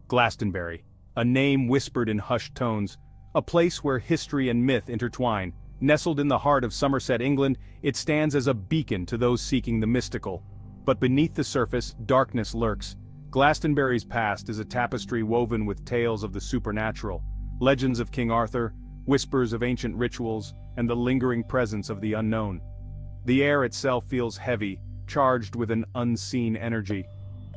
Glastonbury, a name whispered in hushed tones, a place where history and myth intertwine. Nestled in the heart of Somerset, England, it stands as a beacon to those seeking the mystical. But beneath the surface, darkness lurks. Glastonbury's past is a tapestry woven with tales of the supernatural, legends of King Arthur, whispers of ancient rituals, and the lingering presence of the unknown. The air itself feels heavy, charged with an unseen energy.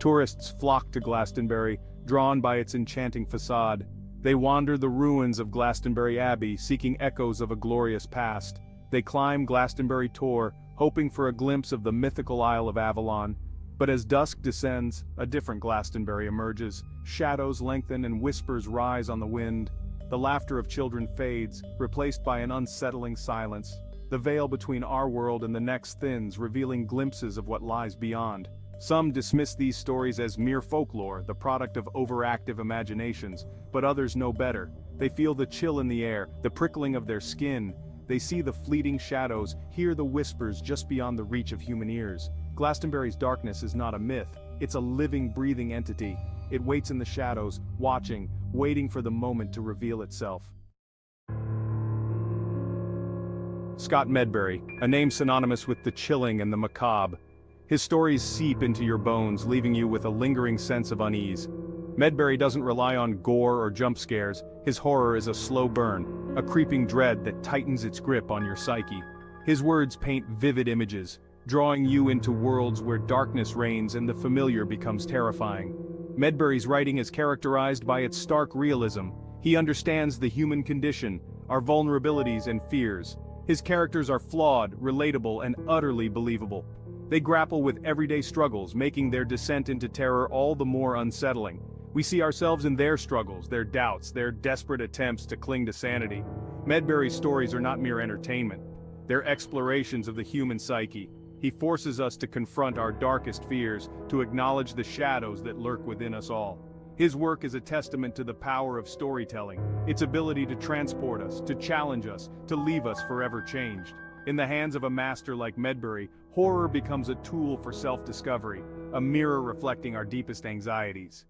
Tourists flock to Glastonbury, drawn by its enchanting facade. They wander the ruins of Glastonbury Abbey, seeking echoes of a glorious past. They climb Glastonbury Tor, hoping for a glimpse of the mythical Isle of Avalon. But as dusk descends, a different Glastonbury emerges. Shadows lengthen and whispers rise on the wind. The laughter of children fades, replaced by an unsettling silence. The veil between our world and the next thins, revealing glimpses of what lies beyond. Some dismiss these stories as mere folklore, the product of overactive imaginations, but others know better. They feel the chill in the air, the prickling of their skin. They see the fleeting shadows, hear the whispers just beyond the reach of human ears. Glastonbury's darkness is not a myth, it's a living, breathing entity. It waits in the shadows, watching, waiting for the moment to reveal itself. Scott Medbury, a name synonymous with the chilling and the macabre. His stories seep into your bones, leaving you with a lingering sense of unease. Medbury doesn't rely on gore or jump scares. His horror is a slow burn, a creeping dread that tightens its grip on your psyche. His words paint vivid images, drawing you into worlds where darkness reigns and the familiar becomes terrifying. Medbury's writing is characterized by its stark realism. He understands the human condition, our vulnerabilities and fears. His characters are flawed, relatable, and utterly believable. They grapple with everyday struggles, making their descent into terror all the more unsettling. We see ourselves in their struggles, their doubts, their desperate attempts to cling to sanity. Medbury's stories are not mere entertainment. They're explorations of the human psyche. He forces us to confront our darkest fears, to acknowledge the shadows that lurk within us all. His work is a testament to the power of storytelling, its ability to transport us, to challenge us, to leave us forever changed. In the hands of a master like Medbury, horror becomes a tool for self-discovery, a mirror reflecting our deepest anxieties.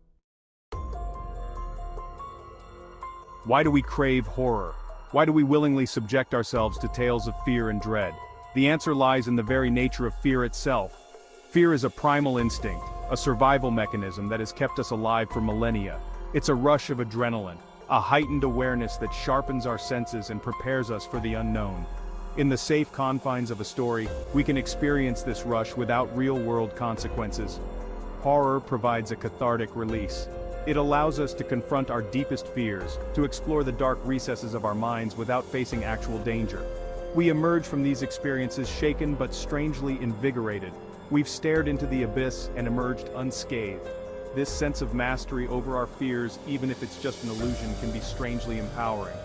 Why do we crave horror? Why do we willingly subject ourselves to tales of fear and dread? The answer lies in the very nature of fear itself. Fear is a primal instinct, a survival mechanism that has kept us alive for millennia. It's a rush of adrenaline, a heightened awareness that sharpens our senses and prepares us for the unknown. In the safe confines of a story, we can experience this rush without real-world consequences. Horror provides a cathartic release. It allows us to confront our deepest fears, to explore the dark recesses of our minds without facing actual danger. We emerge from these experiences shaken but strangely invigorated. We've stared into the abyss and emerged unscathed. This sense of mastery over our fears, even if it's just an illusion, can be strangely empowering.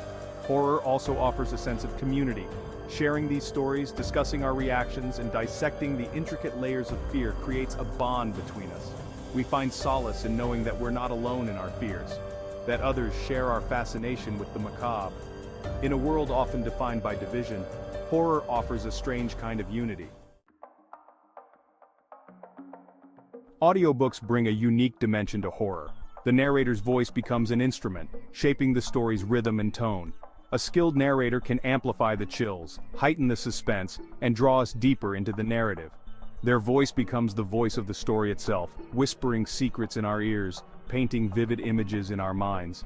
Horror also offers a sense of community. Sharing these stories, discussing our reactions, and dissecting the intricate layers of fear creates a bond between us. We find solace in knowing that we're not alone in our fears, that others share our fascination with the macabre. In a world often defined by division, horror offers a strange kind of unity. Audiobooks bring a unique dimension to horror. The narrator's voice becomes an instrument, shaping the story's rhythm and tone. A skilled narrator can amplify the chills, heighten the suspense, and draw us deeper into the narrative. Their voice becomes the voice of the story itself, whispering secrets in our ears, painting vivid images in our minds.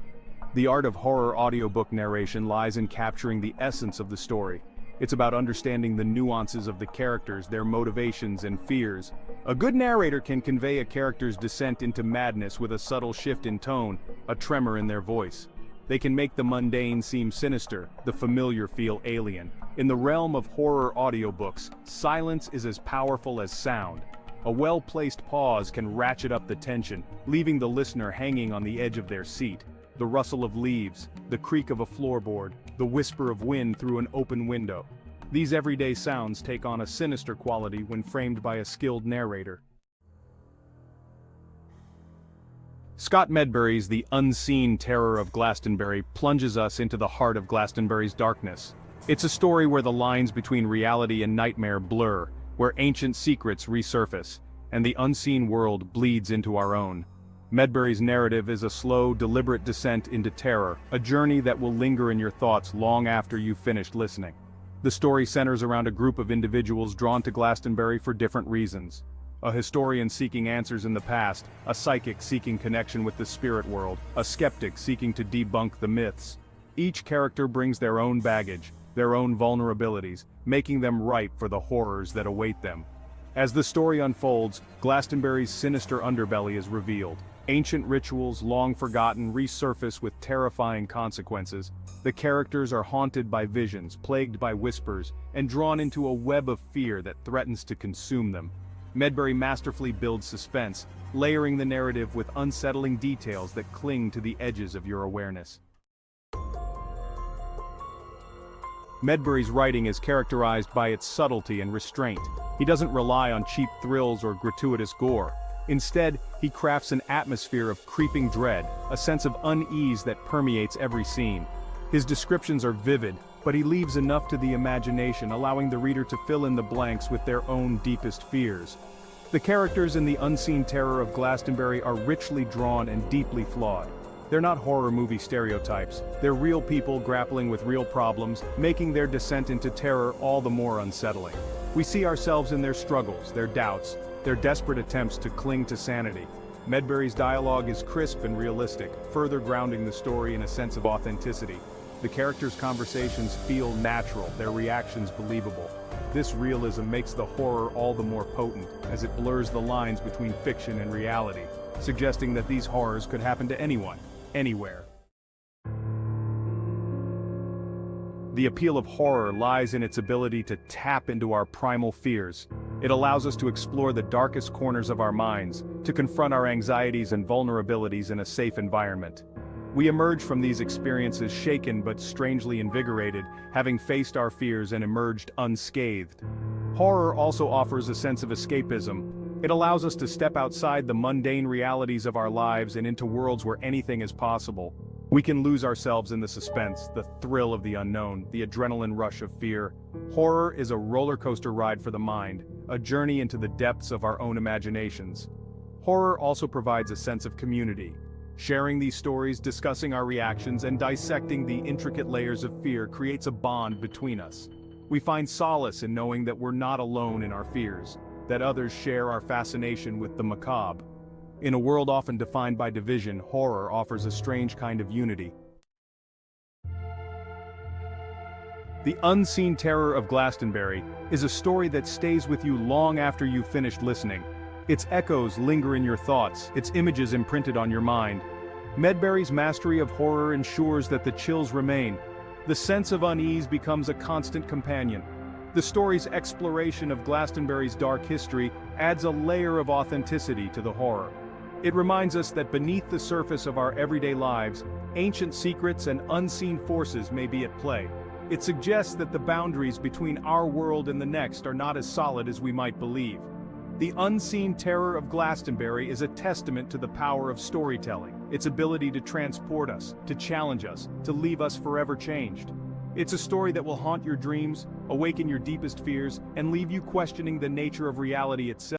The art of horror audiobook narration lies in capturing the essence of the story. It's about understanding the nuances of the characters, their motivations and fears. A good narrator can convey a character's descent into madness with a subtle shift in tone, a tremor in their voice. They can make the mundane seem sinister, the familiar feel alien. In the realm of horror audiobooks, silence is as powerful as sound. A well-placed pause can ratchet up the tension, leaving the listener hanging on the edge of their seat. The rustle of leaves, the creak of a floorboard, the whisper of wind through an open window. These everyday sounds take on a sinister quality when framed by a skilled narrator. Scott Medbury's The Unseen Terror of Glastonbury plunges us into the heart of Glastonbury's darkness. It's a story where the lines between reality and nightmare blur, where ancient secrets resurface, and the unseen world bleeds into our own. Medbury's narrative is a slow, deliberate descent into terror, a journey that will linger in your thoughts long after you've finished listening. The story centers around a group of individuals drawn to Glastonbury for different reasons. A historian seeking answers in the past, a psychic seeking connection with the spirit world, a skeptic seeking to debunk the myths. Each character brings their own baggage, their own vulnerabilities, making them ripe for the horrors that await them. As the story unfolds, Glastonbury's sinister underbelly is revealed. Ancient rituals, long forgotten, resurface with terrifying consequences. The characters are haunted by visions, plagued by whispers, and drawn into a web of fear that threatens to consume them. Medbury masterfully builds suspense, layering the narrative with unsettling details that cling to the edges of your awareness. Medbury's writing is characterized by its subtlety and restraint. He doesn't rely on cheap thrills or gratuitous gore. Instead, he crafts an atmosphere of creeping dread, a sense of unease that permeates every scene. His descriptions are vivid, but he leaves enough to the imagination, allowing the reader to fill in the blanks with their own deepest fears. The characters in the unseen terror of Glastonbury are richly drawn and deeply flawed. They're not horror movie stereotypes. They're real people grappling with real problems, making their descent into terror all the more unsettling. We see ourselves in their struggles, their doubts, their desperate attempts to cling to sanity. Medbury's dialogue is crisp and realistic, further grounding the story in a sense of authenticity. The characters' conversations feel natural, their reactions believable. This realism makes the horror all the more potent, as it blurs the lines between fiction and reality, suggesting that these horrors could happen to anyone, anywhere. The appeal of horror lies in its ability to tap into our primal fears. It allows us to explore the darkest corners of our minds, to confront our anxieties and vulnerabilities in a safe environment. We emerge from these experiences shaken but strangely invigorated, having faced our fears and emerged unscathed. Horror also offers a sense of escapism. It allows us to step outside the mundane realities of our lives and into worlds where anything is possible. We can lose ourselves in the suspense, the thrill of the unknown, the adrenaline rush of fear. Horror is a roller coaster ride for the mind, a journey into the depths of our own imaginations. Horror also provides a sense of community. Sharing these stories, discussing our reactions, and dissecting the intricate layers of fear creates a bond between us. We find solace in knowing that we're not alone in our fears, that others share our fascination with the macabre. In a world often defined by division, horror offers a strange kind of unity. The Unseen Terror of Glastonbury is a story that stays with you long after you've finished listening. Its echoes linger in your thoughts, its images imprinted on your mind. Medbury's mastery of horror ensures that the chills remain. The sense of unease becomes a constant companion. The story's exploration of Glastonbury's dark history adds a layer of authenticity to the horror. It reminds us that beneath the surface of our everyday lives, ancient secrets and unseen forces may be at play. It suggests that the boundaries between our world and the next are not as solid as we might believe. The Unseen Terror of Glastonbury is a testament to the power of storytelling, its ability to transport us, to challenge us, to leave us forever changed. It's a story that will haunt your dreams, awaken your deepest fears, and leave you questioning the nature of reality itself.